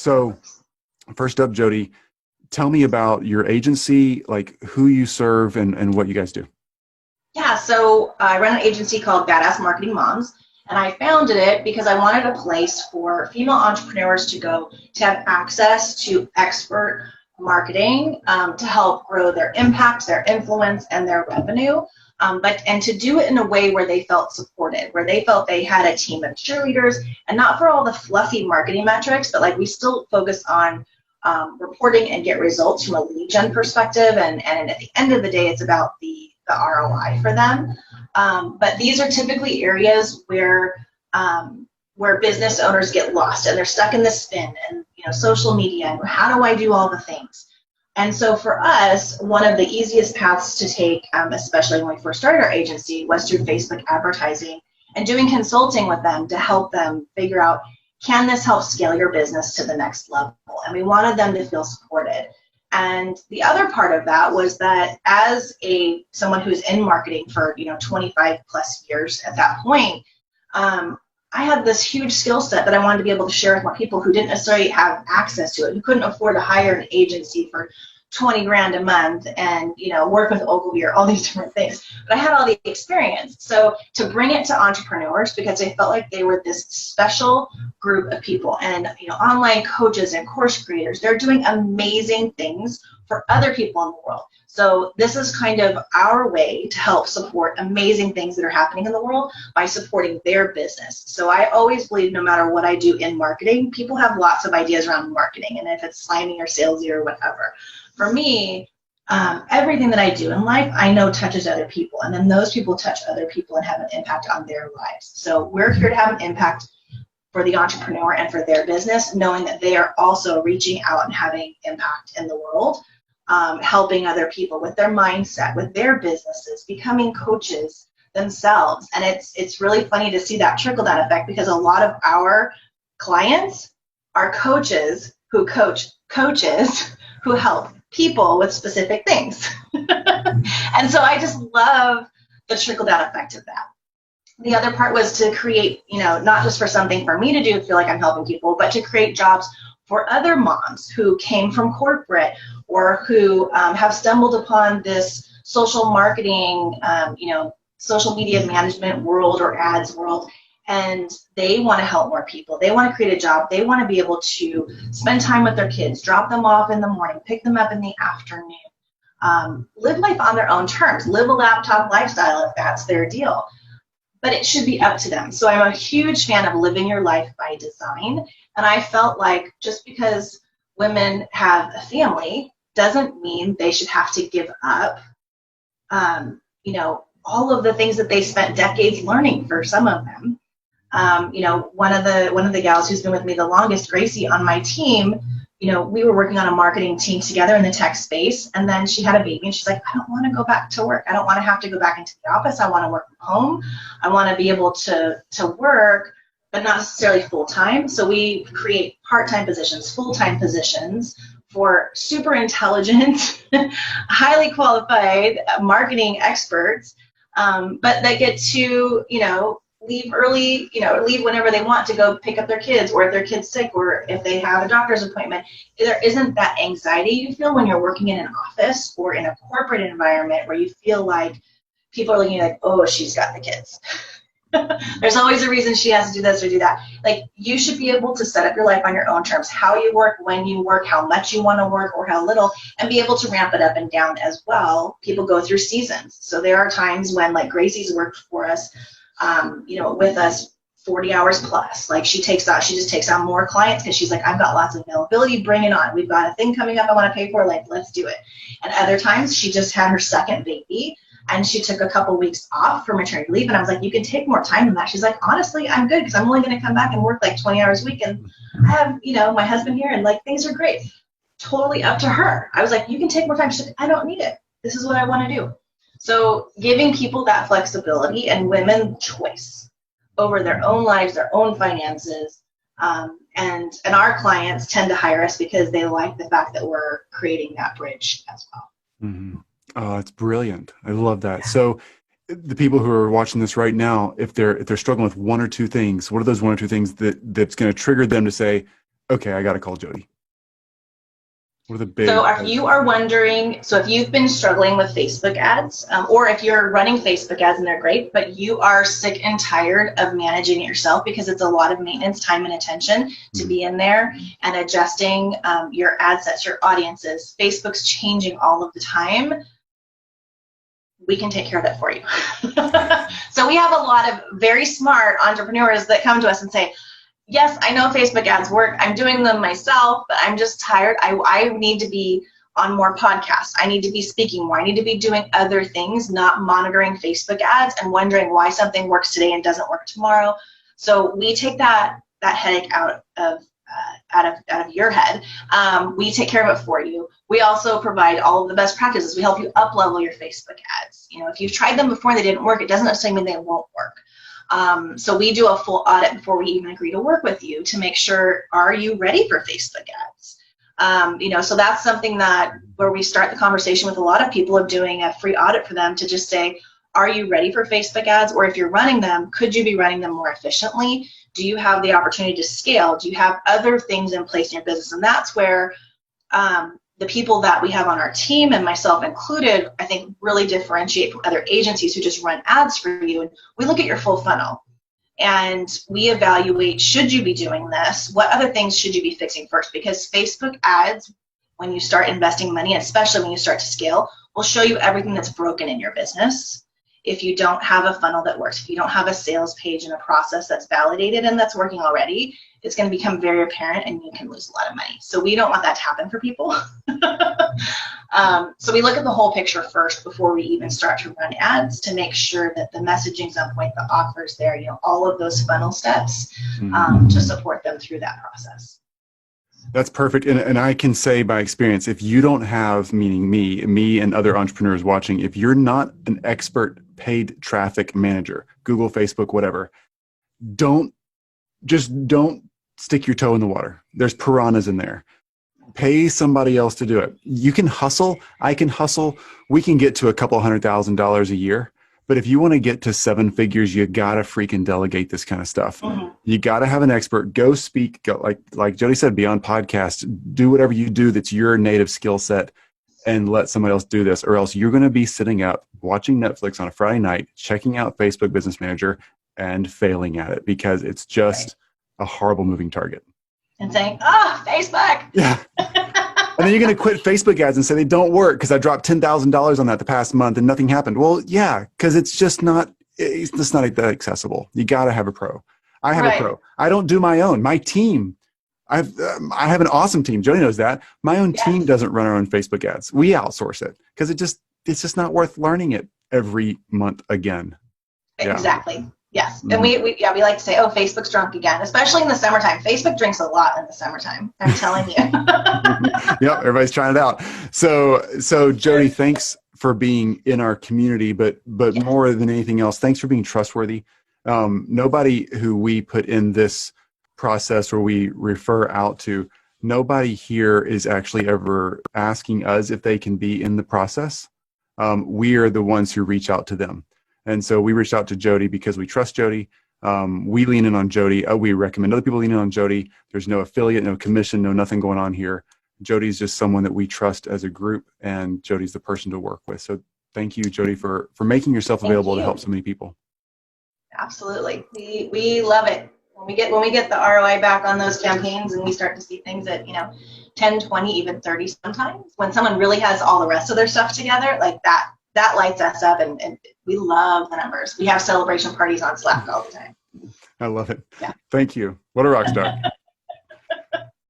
So first up, Jodi, tell me about your agency, like who you serve and what you guys do. Yeah, so I run an agency called Badass Marketing Moms, and I founded it because I wanted a place for female entrepreneurs to go to have access to expert marketing to help grow their impact, their influence, and their revenue. And to do it in a way where they felt supported, where they felt they had a team of cheerleaders, and not for all the fluffy marketing metrics, but like we still focus on reporting and get results from a lead gen perspective. And at the end of the day, it's about the ROI for them. But these are typically areas where business owners get lost and they're stuck in the spin and social media and how do I do all the things. And so for us, one of the easiest paths to take, especially when we first started our agency, was through Facebook advertising and doing consulting with them to help them figure out, can this help scale your business to the next level? And we wanted them to feel supported. And the other part of that was that as someone who's in marketing for 25 plus years at that point, I had this huge skill set that I wanted to be able to share with more people who didn't necessarily have access to it, who couldn't afford to hire an agency for 20 grand a month and work with Ogilvy or all these different things. But I had all the experience. So to bring it to entrepreneurs, because I felt like they were this special group of people, and online coaches and course creators, they're doing amazing things for other people in the world. So this is kind of our way to help support amazing things that are happening in the world by supporting their business. So I always believe no matter what I do in marketing, people have lots of ideas around marketing, and if it's slimy or salesy or whatever. For me, everything that I do in life, I know touches other people, and then those people touch other people and have an impact on their lives. So we're here to have an impact for the entrepreneur and for their business, knowing that they are also reaching out and having impact in the world, helping other people with their mindset, with their businesses, becoming coaches themselves. And it's really funny to see that trickle-down effect, because a lot of our clients are coaches who coach coaches who help people with specific things. And so I just love the trickle-down effect of that. The other part was to create, not just for something for me to do, feel like I'm helping people, but to create jobs for other moms who came from corporate or who have stumbled upon this social marketing, social media management world or ads world, and they want to help more people. They want to create a job. They want to be able to spend time with their kids, drop them off in the morning, pick them up in the afternoon, live life on their own terms, live a laptop lifestyle if that's their deal. But it should be up to them. So I'm a huge fan of living your life by design. And I felt like just because women have a family doesn't mean they should have to give up, all of the things that they spent decades learning for some of them. One of the gals who's been with me the longest, Gracie, on my team, we were working on a marketing team together in the tech space, and then she had a baby, and she's like, I don't want to go back to work. I don't want to have to go back into the office. I want to work from home. I want to be able to work, but not necessarily full-time. So we create part-time positions, full-time positions for super intelligent, highly qualified marketing experts, but they get to, leave early, leave whenever they want to go pick up their kids, or if their kid's sick, or if they have a doctor's appointment. There isn't that anxiety you feel when you're working in an office or in a corporate environment where you feel like people are looking like, oh, she's got the kids. There's always a reason she has to do this or do that. Like, you should be able to set up your life on your own terms, how you work, when you work, how much you want to work or how little, and be able to ramp it up and down as well. People go through seasons. So there are times when, like Gracie's worked for us, with us 40 hours plus. Like, she just takes on more clients because she's like, I've got lots of availability, bring it on. We've got a thing coming up I want to pay for, like, let's do it. And other times she just had her second baby and she took a couple weeks off for maternity leave, and I was like, you can take more time than that. She's like, honestly, I'm good because I'm only going to come back and work like 20 hours a week, and I have, my husband here, and like, things are great. Totally up to her. I was like, you can take more time. She's like, I don't need it. This is what I want to do. So giving people that flexibility and women choice over their own lives, their own finances, and our clients tend to hire us because they like the fact that we're creating that bridge as well. Mm-hmm. Oh, it's brilliant. I love that. Yeah. So the people who are watching this right now, if they're struggling with one or two things, what are those one or two things that's going to trigger them to say, okay, I got to call Jodi? What are the big? So if you are wondering, so if you've been struggling with Facebook ads, or if you're running Facebook ads and they're great, but you are sick and tired of managing it yourself because it's a lot of maintenance, time, and attention to be in there and adjusting your ad sets, your audiences. Facebook's changing all of the time. We can take care of that for you. So we have a lot of very smart entrepreneurs that come to us and say, yes, I know Facebook ads work. I'm doing them myself, but I'm just tired. I need to be on more podcasts. I need to be speaking more. I need to be doing other things, not monitoring Facebook ads and wondering why something works today and doesn't work tomorrow. So we take that headache out of your head. We take care of it for you. We also provide all of the best practices. We help you up-level your Facebook ads. You know, if you've tried them before and they didn't work, it doesn't necessarily mean they won't work. So we do a full audit before we even agree to work with you to make sure, are you ready for Facebook ads? You know, so that's something that where we start the conversation with a lot of people of doing a free audit for them to just say, are you ready for Facebook ads? Or if you're running them, could you be running them more efficiently? Do you have the opportunity to scale? Do you have other things in place in your business? And that's where the people that we have on our team, and myself included, I think really differentiate from other agencies who just run ads for you. And we look at your full funnel and we evaluate, should you be doing this? What other things should you be fixing first? Because Facebook ads, when you start investing money, especially when you start to scale, will show you everything that's broken in your business. If you don't have a funnel that works, if you don't have a sales page and a process that's validated and that's working already, it's going to become very apparent and you can lose a lot of money. So we don't want that to happen for people. So we look at the whole picture first before we even start to run ads to make sure that the messaging's on point, the offer's there, you know, all of those funnel steps to support them through that process. That's perfect. And I can say by experience, if you don't have, meaning me and other entrepreneurs watching, if you're not an expert paid traffic manager, Google, Facebook, whatever, don't stick your toe in the water. There's piranhas in there. Pay somebody else to do it. You can hustle. I can hustle. We can get to a couple $100,000 a year. But if you want to get to seven figures, you got to freaking delegate this kind of stuff. You got to have an expert. Go speak. Go, like Jodi said, be on podcasts. Do whatever you do that's your native skill set and let somebody else do this. Or else you're going to be sitting up watching Netflix on a Friday night, checking out Facebook Business Manager and failing at it because it's just a horrible moving target. And saying, Facebook. Yeah. And then you're going to quit Facebook ads and say they don't work because I dropped $10,000 on that the past month and nothing happened. Well, yeah, because it's just not that accessible. You got to have a pro. I have a pro. I don't do my own. My team, I have an awesome team. Jodi knows that. My own team doesn't run our own Facebook ads. We outsource it because it's just not worth learning it every month again. Exactly. Yes. And we like to say, Facebook's drunk again, especially in the summertime. Facebook drinks a lot in the summertime. I'm telling you. Yep. Everybody's trying it out. So Jodi, thanks for being in our community, but more than anything else, thanks for being trustworthy. Nobody who we put in this process or we refer out to, nobody here is actually ever asking us if they can be in the process. We are the ones who reach out to them. And so we reached out to Jodi because we trust Jodi. We lean in on Jodi. We recommend other people lean in on Jodi. There's no affiliate, no commission, no nothing going on here. Jodi's just someone that we trust as a group, and Jodi's the person to work with. So thank you, Jodi, for making yourself available to help so many people. Absolutely. We love it. When we get the ROI back on those campaigns and we start to see things at 10, 20, even 30 sometimes, when someone really has all the rest of their stuff together, like that lights us up, and we love the numbers. We have celebration parties on Slack all the time. I love it. Yeah. Thank you. What a rock star.